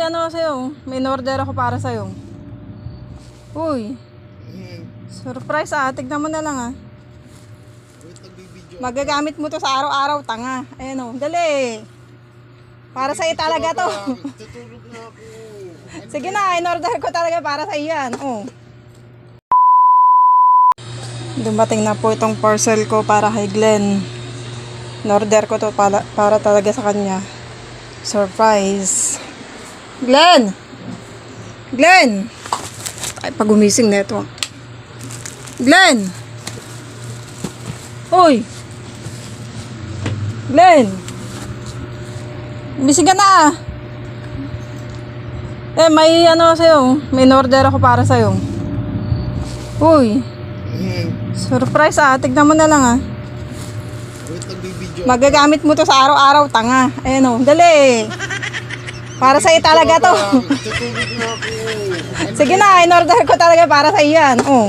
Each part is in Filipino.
ano sa'yo. May order ako para sa'yo. Uy. Surprise ah. Tignan mo na lang ah. Magagamit mo to sa araw-araw, tanga. Ayan o. Dali. Para sa'yo talaga to. Tutulog na ako. Sige na, in-order ko talaga para sa'yo yan. Oh. Dumating na po itong parcel ko para kay Glenn. In-order ko to para talaga sa kanya. Surprise. Glenn! Glenn! Ay, pag gumising na ito. Glenn! Uy! Glenn! Gumising ka na ah. Eh, may ano sa'yo. May in-order ako para sa'yo. Uy! Surprise ah. Tignan mo na lang ah. Wait, nagbibideo. Magagamit mo to sa araw-araw, tanga. Ayan o. Dali. Para sa'yo talaga to. Tutulog na ako. Sige na, in-order ko talaga para sa'yo yan. Oh.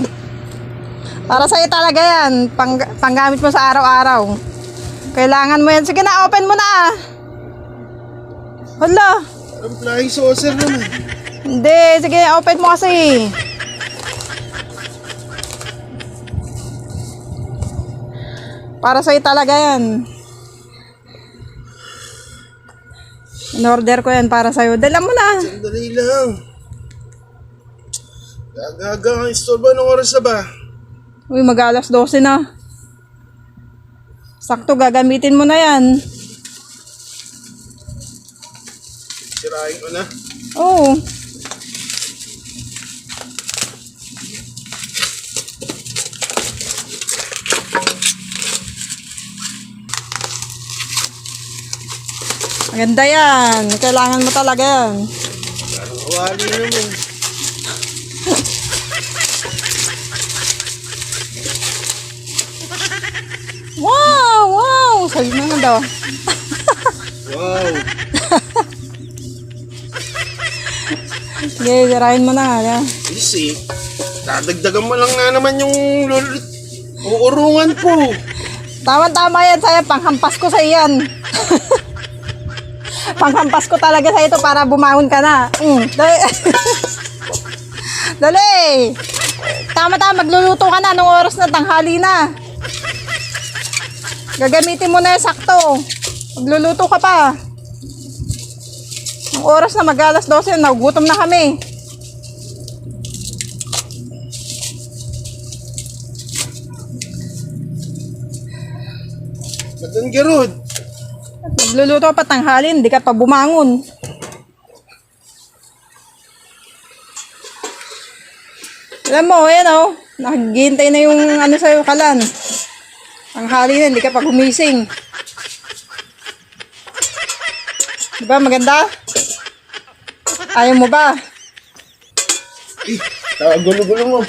Para sa'yo talaga yan. Panggamit mo sa araw-araw. Kailangan mo yan. Sige na, open mo na ah. Hala. Ang flying saucer naman. Hindi, sige, open mo kasi. Para sa'yo talaga yan. In-order ko yan para sa'yo. Dala mo na. Sandali lang. Gagaga, istorbo. Anong oras na ba? Uy, mag-alas 12 na. Sakto, gagamitin mo na yan. Sirahin ko na. Oo. Maganda yan. Kailangan mo talaga yan. Parang kawali naman. Wow! Wow! Sabi mo na daw. Wow. Sige, sirahin mo na. Yan. Easy. Dadagdagan mo lang nga naman yung uurungan ko. Tama-tama yan sa'yo. Panghampas ko sa'yo yan. Panghampas ko talaga sa ito para bumangon ka na. Dali. Dali. Tama-tama, magluluto ka na nung oras na tanghali na. Gagamitin mo na yung sakto. Magluluto ka pa. Nung oras na mag-alas 12, nagugutom na kami. Matan Gerod. Magluluto ka pa tanghali, hindi ka pa bumangon. Alam mo, ayan o. Naghihintay na yung ano sa'yo, kalan. Tanghali na, hindi ka pa gumising. Diba maganda? Ayaw mo ba? Gulo-gulo mo.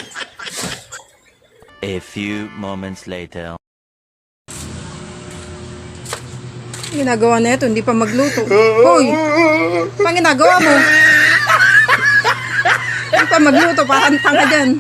A few moments later. Ginagawa na ito, hindi pa magluto. Hoy! Pang ginagawa mo? Hindi pa magluto, parang tanga dyan.